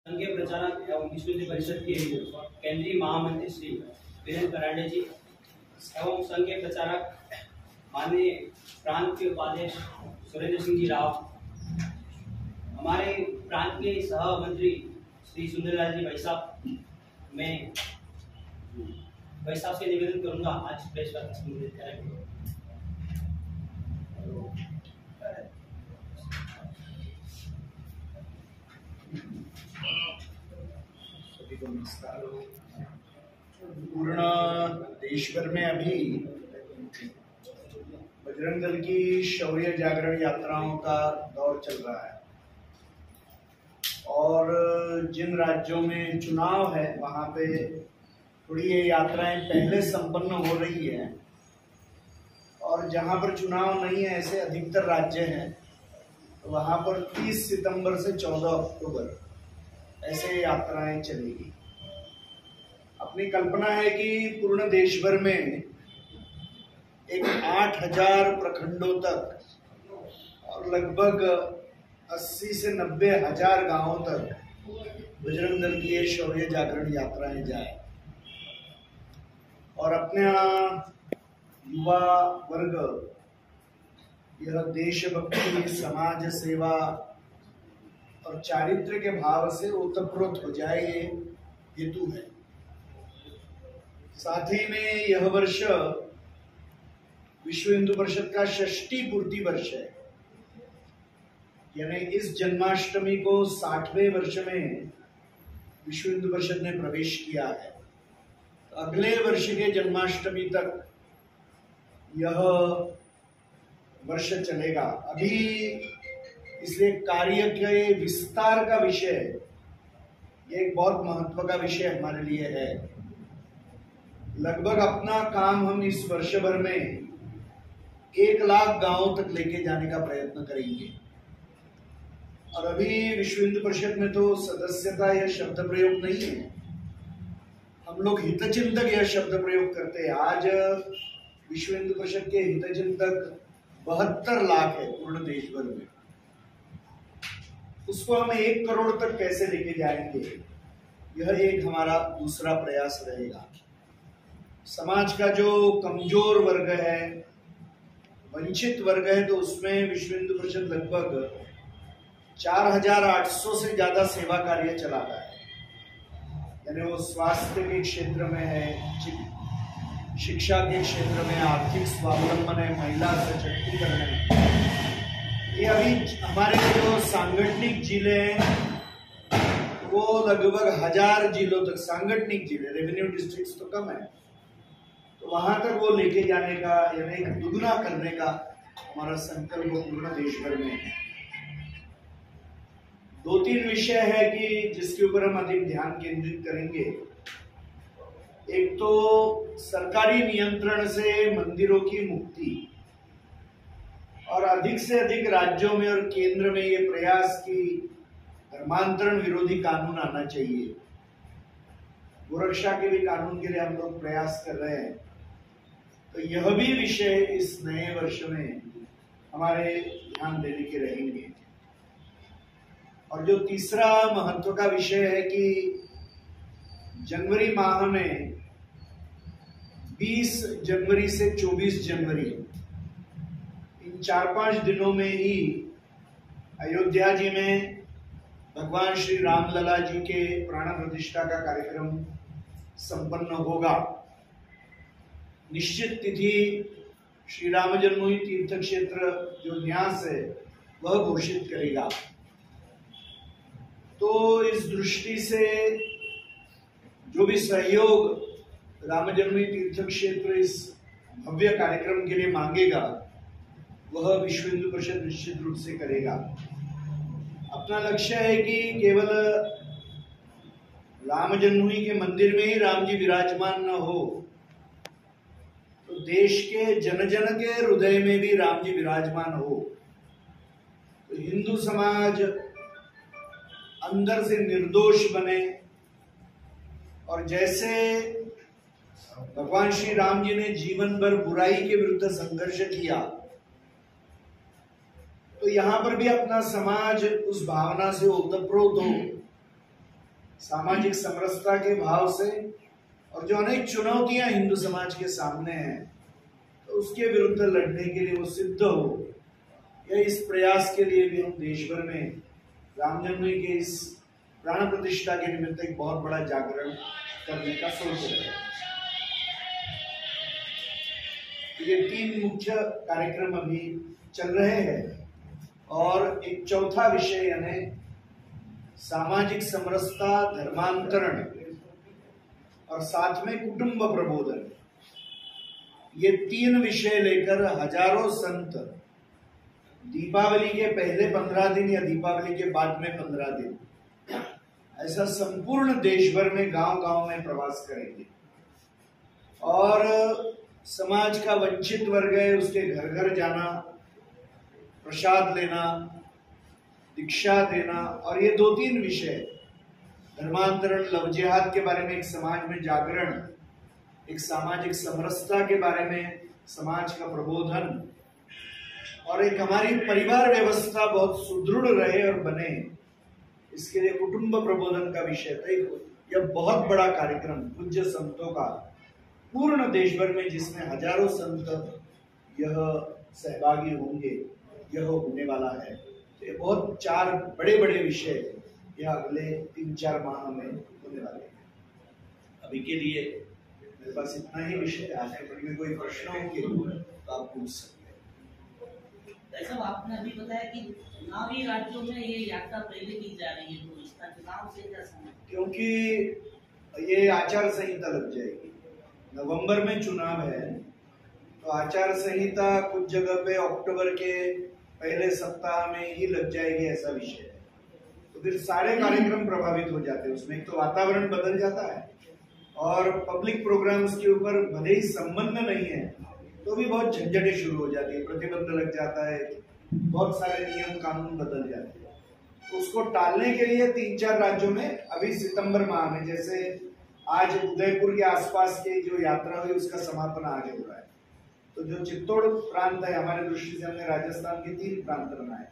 संघ के प्रचारक एवं विश्व हिंदू परिषद के केंद्रीय महामंत्री श्री वीरेंद्र करांडे जी एवं संघ के प्रचारक माननीय प्रांत के उपाध्यक्ष सुरेंद्र सिंह जी राव, हमारे प्रांत के सह मंत्री श्री सुंदरलाल जी भाई साहब, मैं भाई साहब से निवेदन करूंगा आज प्रेस वार्ता संबोधित करेंगे। सभी को नमस्कार। पूर्ण देश भर में अभी बजरंग दल की शौर्य जागरण यात्राओं का दौर चल रहा है और जिन राज्यों में चुनाव है वहां पे थोड़ी ये यात्राएं पहले संपन्न हो रही है और जहां पर चुनाव नहीं है ऐसे अधिकतर राज्य हैं तो वहां पर 30 सितंबर से 14 अक्टूबर ऐसे यात्राएं चलेगी। अपनी कल्पना है कि पूर्ण देश भर में एक 8000 प्रखंडों तक और लगभग 80 से 90 हजार गांवों तक बजरंग दल की ये शौर्य जागरण यात्राएं जाए और अपने युवा वर्ग यह देशभक्ति, समाज सेवा और चारित्र्य के भाव से ओतप्रोत हो जाए, ये हेतु है। साथ ही में यह वर्ष विश्व हिंदू परिषद का 60वीं पूर्ति वर्ष है, यानी इस जन्माष्टमी को 60वें वर्ष में विश्व हिंदू परिषद ने प्रवेश किया है। तो अगले वर्ष के जन्माष्टमी तक यह वर्ष चलेगा। अभी इसलिए कार्य के विस्तार का विषय ये एक बहुत महत्व का विषय हमारे लिए है। लगभग अपना काम हम इस वर्ष भर में 1 लाख गांवों तक लेके जाने का प्रयत्न करेंगे। और अभी विश्व हिंदू परिषद में तो सदस्यता यह शब्द प्रयोग नहीं है, हम लोग हितचिंतक यह शब्द प्रयोग करते हैं। आज विश्व हिंदू परिषद के हितचिंतक 72 लाख है पूर्ण देश भर में। उसको हम 1 करोड़ तक कैसे लेके जाएंगे, यह एक हमारा दूसरा प्रयास रहेगा। समाज का जो कमजोर वर्ग है, वंचित वर्ग है, तो उसमें विश्व हिंदू परिषद लगभग 4800 से ज्यादा सेवा कार्य चलाता है। यानी वो स्वास्थ्य के क्षेत्र में है, शिक्षा के क्षेत्र में, आर्थिक स्वावलंबन है, महिला सशक्तिकरण है। ये अभी हमारे जो सांगठनिक जिले हैं वो लगभग 1000 जिलों तक, सांगठनिक जिले, रेवेन्यू डिस्ट्रिक्ट्स तो कम है, तो वहां तक वो लेके जाने का यानी दुगना करने का हमारा संकल्प पूर्ण देश भर में है। 2-3 विषय है कि जिसके ऊपर हम अधिक ध्यान केंद्रित करेंगे। एक तो सरकारी नियंत्रण से मंदिरों की मुक्ति और अधिक से अधिक राज्यों में और केंद्र में ये प्रयास कि धर्मांतरण विरोधी कानून आना चाहिए। गोरक्षा के भी कानून के लिए हम लोग प्रयास कर रहे हैं। तो यह भी विषय इस नए वर्ष में हमारे ध्यान देने के रहेंगे। और जो तीसरा महत्व का विषय है कि जनवरी माह में 20 जनवरी से 24 जनवरी इन 4-5 दिनों में ही अयोध्या जी में भगवान श्री राम लला जी के प्राण प्रतिष्ठा का कार्यक्रम संपन्न होगा। निश्चित तिथि श्री राम जन्मभूमि तीर्थ क्षेत्र जो न्यास है वह घोषित करेगा। तो इस दृष्टि से जो भी सहयोग राम जन्मभूमि तीर्थ क्षेत्र इस भव्य कार्यक्रम के लिए मांगेगा वह विश्व हिंदू परिषद निश्चित रूप से करेगा। अपना लक्ष्य है कि केवल राम जन्मभूमि के मंदिर में ही राम जी विराजमान न हो, तो देश के जन जन के हृदय में भी राम जी विराजमान हो। तो हिंदू समाज अंदर से निर्दोष बने और जैसे भगवान श्री राम जी ने जीवन भर बुराई के विरुद्ध संघर्ष किया, तो यहाँ पर भी अपना समाज उस भावना से ओतप्रोत हो सामाजिक समरसता के भाव से और जो अनेक चुनौतियां हिंदू समाज के सामने हैं तो उसके विरुद्ध लड़ने के लिए वो सिद्ध हो, या इस प्रयास के लिए भी हम देश भर में राम जन्मभूमि के इस प्राण प्रतिष्ठा के निमित्त एक बहुत बड़ा जागरण करने का सोच रहे हैं। ये 3 मुख्य कार्यक्रम अभी चल रहे हैं और एक चौथा विषय यानी सामाजिक समरसता, धर्मांतरण और साथ में कुटुंब प्रबोधन, ये 3 विषय लेकर हजारों संत दीपावली के पहले 15 दिन या दीपावली के बाद में 15 दिन ऐसा संपूर्ण देश भर में गांव-गांव में प्रवास करेंगे और समाज का वंचित वर्ग है उसके घर घर जाना, प्रसाद लेना, दीक्षा देना और ये 2-3 विषय धर्मांतरण, लव जिहाद के बारे में एक समाज में जागरण, एक सामाजिक समरसता के बारे में समाज का प्रबोधन और एक हमारी परिवार व्यवस्था बहुत सुदृढ़ रहे और बने, इसके लिए कुटुंब प्रबोधन का विषय था। यह बहुत बड़ा कार्यक्रम पूज्य संतों का पूर्ण देश भर में जिसमें हजारों संत यह सहभागी होंगे, यह होने वाला है। तो ये बहुत 4 बड़े बड़े विषय यह अगले 3-4 माह में होने वाले हैं। अभी के लिए मेरे पास इतना ही विषय, आगे बढ़ में कोई प्रश्न होंगे तो आप पूछ सकते हैं। साहब, आपने अभी बताया कि चुनावी राज्यों में ये यात्रा पहले की जा रही है, तो इसका चुनाव से क्या संबंध? क्योंकि ये आचार संहिता लग जाएगी, नवंबर में चुनाव है तो आचार संहिता कुछ जगह पे अक्टूबर के पहले सप्ताह में ही लग जाएगी, ऐसा विषय है। तो फिर सारे कार्यक्रम प्रभावित हो जाते हैं, उसमें एक तो वातावरण बदल जाता है और पब्लिक प्रोग्राम्स के ऊपर भले ही संबंध नहीं है तो भी बहुत झंझटें शुरू हो जाती है, प्रतिबंध लग जाता है, बहुत सारे नियम कानून बदल जाते हैं। तो उसको टालने के लिए 3-4 राज्यों में अभी सितंबर माह में, जैसे आज उदयपुर के आसपास की जो यात्रा हुई उसका समापन आगे हो रहा है। तो जो चित्तौड़ प्रांत है, हमारे दृष्टि से हमने राजस्थान के 3 प्रांत बनाए,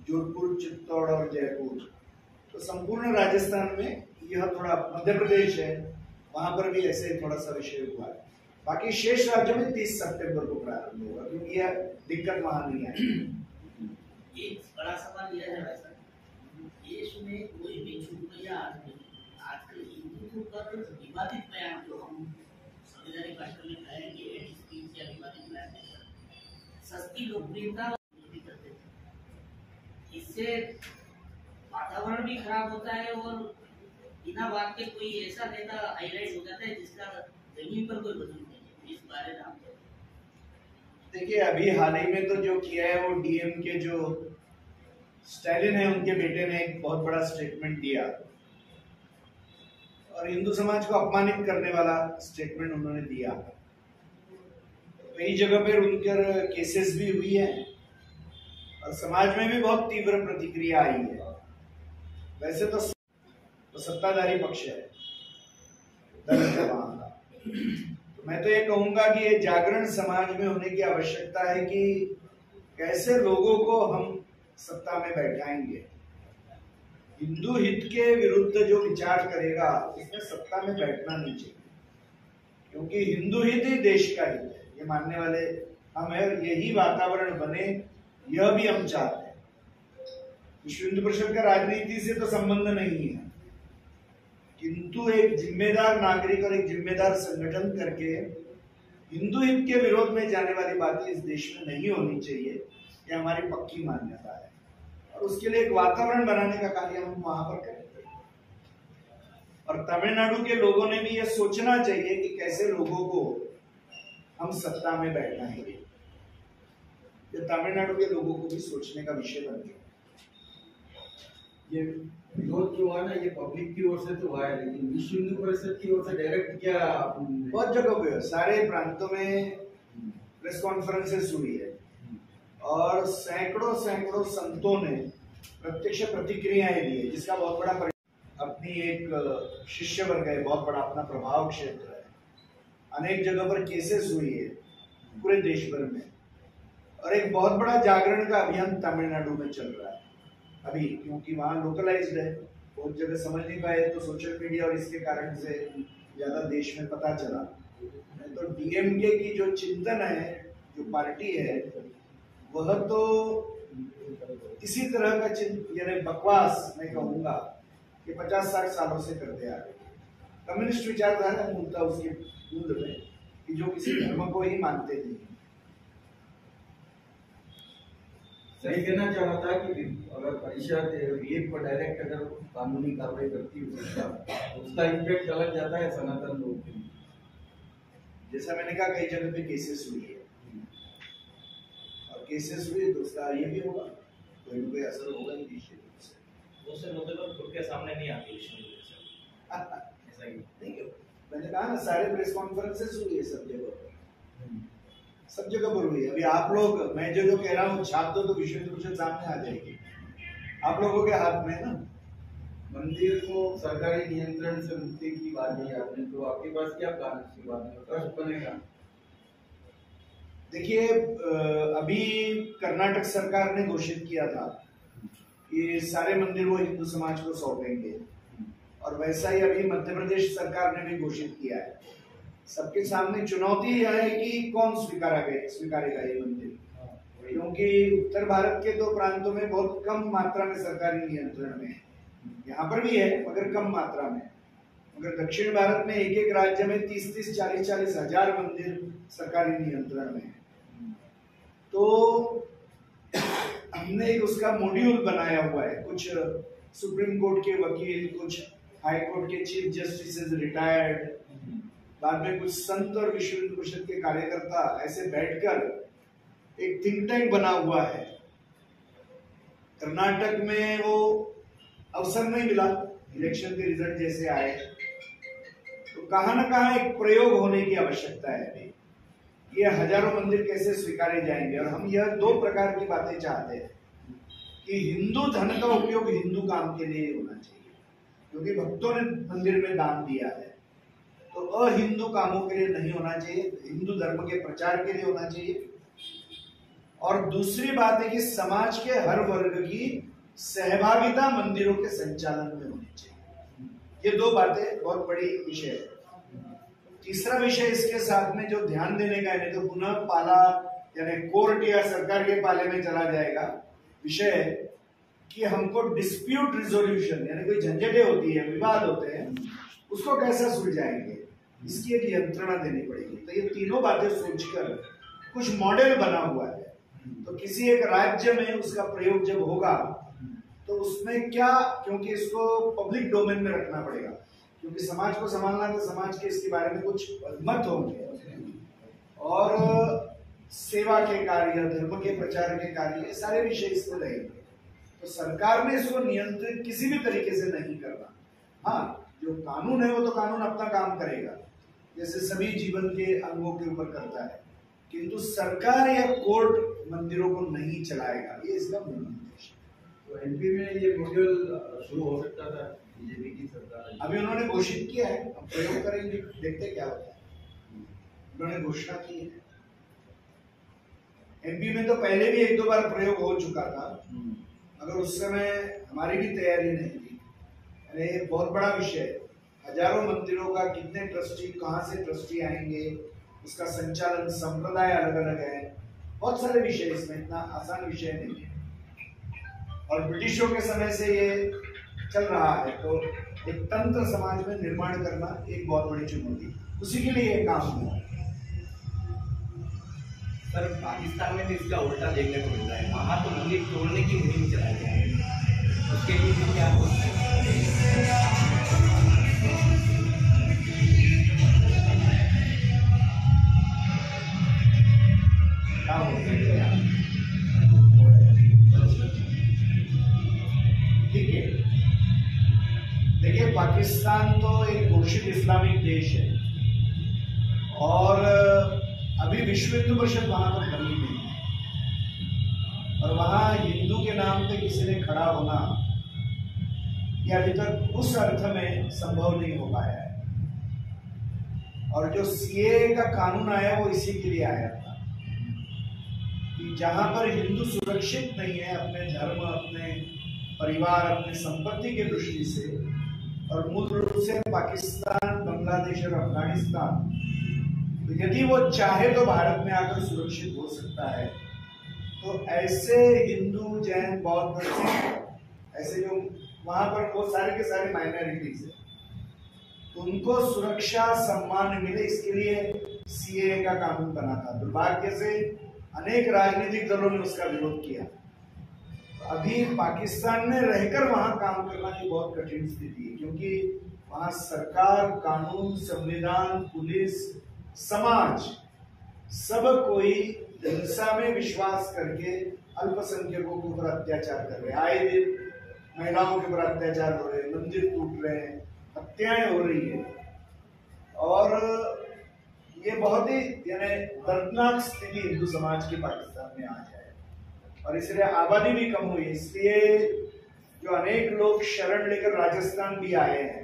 जोधपुर, चित्तौड़ और जयपुर। तो संपूर्ण राजस्थान में यह थोड़ा, मध्य प्रदेश है वहां पर भी ऐसे थोड़ा सा विषय हुआ है। बाकी शेष राज्यों में 30 सितंबर को प्रारंभ होगा, क्योंकि यह दिक्कत वहां नहीं है। एक बड़ा सवाल यह है सर, देश में कोई भी छुट्टियां आजकल हिंदुत्व पर विवादित बयान, जो हम संवैधानिक भाषा में कहेंगे हेट स्पीच या विवादित बयान, सस्ती लोकप्रियता करते थे, इससे वातावरण भी खराब होता है और बिना बात के कोई ऐसा नेता हाईलाइट हो जाता है जिसका जमीन पर कोई वजूद नहीं है। इस बारे में आप देखिए, अभी हाल ही में तो जो किया है वो डीएम के जो स्टालिन है उनके बेटे ने एक बहुत बड़ा स्टेटमेंट दिया और हिंदू समाज को अपमानित करने वाला स्टेटमेंट उन्होंने दिया। कई जगह पर उनकर केसेस भी हुई है और समाज में भी बहुत तीव्र प्रतिक्रिया आई है। वैसे तो सत्ताधारी पक्ष है वहां का, तो मैं तो ये कहूंगा कि ये जागरण समाज में होने की आवश्यकता है कि कैसे लोगों को हम सत्ता में बैठाएंगे। हिंदू हित के विरुद्ध जो विचार करेगा उसमें सत्ता में बैठना नहीं चाहिए, क्योंकि हिंदू हित ही देश का हित है, ये मानने वाले हम है। यही वातावरण बने, यह भी हम चाहते हैं। विश्व हिंदू परिषद का राजनीति से तो संबंध नहीं है, किंतु एक जिम्मेदार नागरिक और एक जिम्मेदार संगठन करके हिंदू हित के विरोध में जाने वाली बातें इस देश में नहीं होनी चाहिए, ये हमारी पक्की मान्यता है। और उसके लिए एक वातावरण बनाने का कार्य हम वहां पर करेंगे। और तमिलनाडु के लोगों ने भी यह सोचना चाहिए कि कैसे लोगों को हम सत्ता में बैठाएंगे। ये तमिलनाडु के लोगों को भी सोचने का विषय बन गया। ये विरोध जो हुआ ना, ये पब्लिक की ओर से तो हुआ है, लेकिन विश्व हिंदू परिषद की ओर से डायरेक्ट क्या बहुत जगह पे सारे प्रांतों में प्रेस कॉन्फ्रेंसेस हुई है और सैकड़ों संतों ने प्रत्यक्ष प्रतिक्रियाएं दी है, जिसका बहुत बड़ा अपनी एक शिष्य वर्ग है, बहुत बड़ा अपना प्रभाव क्षेत्र है। अनेक जगह पर केसेस हुई है पूरे देश भर में, और एक बहुत बड़ा जागरण का अभियान तमिलनाडु में चल रहा है अभी, क्योंकि वहाँ लोकलाइज्ड है। बहुत जगह समझ नहीं पाए, तो सोशल मीडिया और इसके कारण से ज्यादा देश में पता चला। तो डीएमके की जो चिंतन है, जो पार्टी है, वह तो इसी तरह का यानी बकवास मैं कहूँगा कि 50-60 सालों से करते आ रहे। कम्युनिस्ट विचारधारा मूलतः उसके मूल में कि जो किसी धर्म को ही मानते नहीं। सही कहना चाह रहा था कि अगर परिषद रेप पर डायरेक्ट अगर कानूनी कार्रवाई करती है तो उसका इम्पैक्ट अलग जाता है सनातन लोगों के लिए। जैसा मैंने कहा, कई जगह पे केसेस हुई है, और केसेस हुए तो उसका ये भी होगा, कोई ना कोई असर होगा ही निश्चित रूप से। वो से मतलब खुद के सामने नहीं आती ऐसा ही नहीं, मैंने कहा ना, सारे प्रेस कॉन्फ्रेंसेस हुई है सब जगह पर, सब जगह पर हुई है। अभी आप लोग, मैं जो कह रहा हूँ छाप दो तो विश्व हिंदू परिषद सामने आ जाएगी, आप लोगों के हाथ में है ना। मंदिर को सरकारी नियंत्रण से मुक्ति की बात नहीं आपने, तो आपके पास क्या कारण की बात है, ट्रस्ट बनेगा? देखिए, अभी कर्नाटक सरकार ने घोषित किया था कि सारे मंदिर वो हिंदू समाज को सौंपेंगे, और वैसा ही अभी मध्य प्रदेश सरकार ने भी घोषित किया है। सबके सामने चुनौती यह है कि कौन स्वीकारेगा ये मंदिर, क्योंकि उत्तर भारत के दो प्रांतों में बहुत कम मात्रा में सरकारी नियंत्रण में है, यहाँ पर भी है मगर कम मात्रा में। मगर दक्षिण भारत में एक एक राज्य में 30-30, 40-40 हजार मंदिर सरकारी नियंत्रण में है। तो हमने एक उसका मॉड्यूल बनाया हुआ है, कुछ सुप्रीम कोर्ट के वकील, कुछ हाई कोर्ट के चीफ जस्टिस रिटायर्ड, बाद में कुछ संत और विश्व हिंदू परिषद के कार्यकर्ता ऐसे बैठकर एक थिंक टैंक बना हुआ है। कर्नाटक में वो अवसर नहीं मिला, इलेक्शन के रिजल्ट जैसे आए, तो कहां ना कहां एक प्रयोग होने की आवश्यकता है अभी। ये हजारों मंदिर कैसे स्वीकारे जाएंगे, और हम यह दो प्रकार की बातें चाहते हैं कि हिंदू धन का उपयोग हिंदू काम के लिए होना चाहिए, क्योंकि भक्तों ने मंदिर में दान दिया है, तो अहिंदू कामों के लिए नहीं होना चाहिए, हिंदू धर्म के प्रचार के लिए होना चाहिए। और दूसरी बात है कि समाज के हर वर्ग की सहभागिता मंदिरों के संचालन में होनी चाहिए। ये दो बातें बहुत बड़ी विषय है। तीसरा विषय इसके साथ में जो ध्यान देने का है, नहीं तो पुनः पाला यानी कोर्ट या सरकार के पाले में चला जाएगा विषय है कि हमको डिस्प्यूट रिजोल्यूशन यानी कोई झंझटें होती है, विवाद होते हैं, उसको कैसा सुलझाएंगे, इसकी एक यंत्रणा देनी पड़ेगी। तो ये तीनों बातें सोचकर कुछ मॉडल बना हुआ है। तो किसी एक राज्य में उसका प्रयोग जब होगा तो उसमें क्या, क्योंकि इसको पब्लिक डोमेन में रखना पड़ेगा, क्योंकि समाज को संभालना तो समाज के इसके बारे में कुछ मत होंगे, और सेवा के कार्य, धर्म के प्रचार के कार्य, ये सारे विषय इसमें रहेंगे। तो सरकार ने इसको नियंत्रित किसी भी तरीके से नहीं करना। हाँ, जो कानून है वो तो कानून अपना काम करेगा, जैसे सभी जीवन के अंगों के ऊपर करता है, किंतु सरकार या कोर्ट मंदिरों को नहीं चलाएगा, ये इसका मूल उद्देश्य। तो एमपी में ये मॉड्यूल शुरू हो सकता था बीजेपी की सरकार, अभी उन्होंने घोषित किया है, अब प्रयोग करेंगे, देखते क्या होता है। उन्होंने घोषणा की है। एमपी में तो पहले भी 1-2 बार प्रयोग हो चुका था, मगर उस समय हमारी भी तैयारी नहीं थी। अरे बहुत बड़ा विषय है, हजारों मंदिरों का कितने ट्रस्टी, कहाँ से ट्रस्टी आएंगे, उसका संचालन, संप्रदाय अलग अलग है, बहुत सारे विषय इसमें, इतना आसान विषय नहीं है। और ब्रिटिशों के समय से ये चल रहा है, तो एक तंत्र समाज में निर्माण करना एक बहुत बड़ी चुनौती, उसी के लिए ये काम हुआ। सर, पाकिस्तान में भी इसका उल्टा देखने को मिल रहा है, वहाँ तो मंदिर तोड़ने की मुहिम चलाई जा रही है, उसके लिए भी क्या हो सकता है? ठीक है, देखिए पाकिस्तान तो एक घोषित इस्लामिक देश है, और अभी विश्व हिंदू परिषद वहां पर बनी नहीं है, और वहां हिंदू के नाम पे किसी ने खड़ा होना ये अभी तक उस अर्थ में संभव नहीं हो पाया है। और जो सीए का कानून आया वो इसी के लिए आया था कि जहां पर हिंदू सुरक्षित नहीं है अपने धर्म, अपने परिवार, अपनी संपत्ति की दृष्टि से, और मूल रूप से पाकिस्तान, बांग्लादेश और अफगानिस्तान, तो यदि वो चाहे तो भारत में आकर सुरक्षित हो सकता है। तो ऐसे हिंदू, जैन, बौद्ध, सिख, ऐसे जो वहां पर वो सारे के सारे माइनॉरिटीज है, तो उनको सुरक्षा सम्मान मिले, इसके लिए सीएए का कानून बना था। दुर्भाग्य से अनेक राजनीतिक दलों ने उसका विरोध किया। अभी पाकिस्तान में रहकर वहां काम करना की बहुत कठिन स्थिति है, क्योंकि वहां सरकार, कानून, संविधान, पुलिस, समाज, सब कोई हिंसा में विश्वास करके अल्पसंख्यकों के ऊपर अत्याचार कर रहे हैं। आए दिन महिलाओं के ऊपर अत्याचार हो रहे हैं, मंदिर टूट रहे हैं, हत्याएं हो रही है, और ये बहुत ही यानी दर्दनाक स्थिति हिंदू समाज की पाकिस्तान में आज है। और इसलिए आबादी भी कम हुई, इसलिए जो अनेक लोग शरण लेकर राजस्थान भी आए हैं।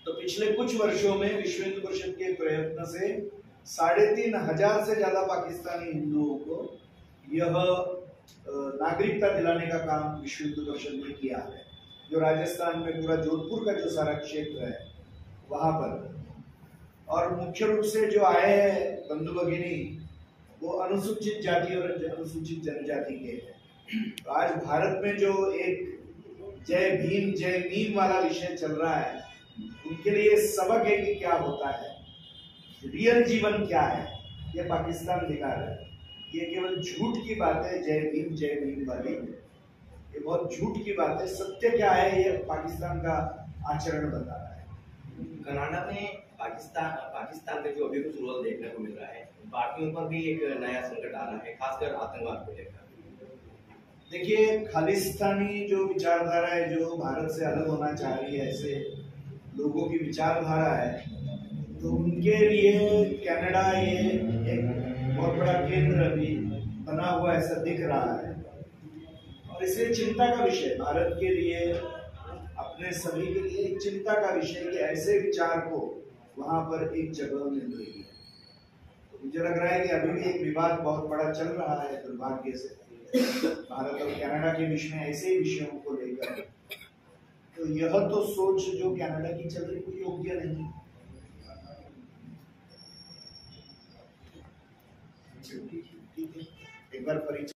तो पिछले कुछ वर्षों में विश्व हिंदू परिषद के प्रयत्न से 3,500 से ज्यादा पाकिस्तानी हिंदुओं को यह नागरिकता दिलाने का काम विश्व हिंदू परिषद ने किया है। जो राजस्थान में पूरा जोधपुर का जो सारा क्षेत्र है वहां पर, और मुख्य रूप से जो आए हैं बंधु भगिनी, वो अनुसूचित जाति और अनुसूचित जनजाति के हैं। तो आज भारत में जो एक जय भीम जय मीम वाला विषय चल रहा है, उनके लिए सबक है कि क्या होता है, रियल जीवन क्या है, ये पाकिस्तान दिखा रहा है। ये केवल झूठ की बात है, जय भीम वाली, ये बहुत झूठ की बात है। सत्य क्या है ये पाकिस्तान का आचरण बता रहा है। कनाडा में पाकिस्तान का जो अभी कुछ रोल देखने को मिल रहा है, भारतीयों पर भी एक नया संकट आ रहा है, खासकर आतंकवाद को लेकर। देखिए, खालिस्तानी जो विचारधारा है, जो भारत से अलग होना चाह रही है, ऐसे लोगों की विचारधारा है, तो उनके लिए कनाडा ये एक बहुत बड़ा केंद्र अभी बना हुआ ऐसा दिख रहा है। और इसलिए चिंता का विषय भारत के लिए, अपने सभी के लिए एक चिंता का विषय कि ऐसे विचार को वहां पर एक जगह मिल रही है। तो मुझे लग रहा है कि अभी भी एक विवाद बहुत बड़ा चल रहा है, दुर्भाग्य से भारत और कनाडा के बीच में ऐसे विषयों को लेकर। तो यह तो सोच जो कनाडा की चल रही कोई योग्य नहीं। ठीक है, एक बार परिचय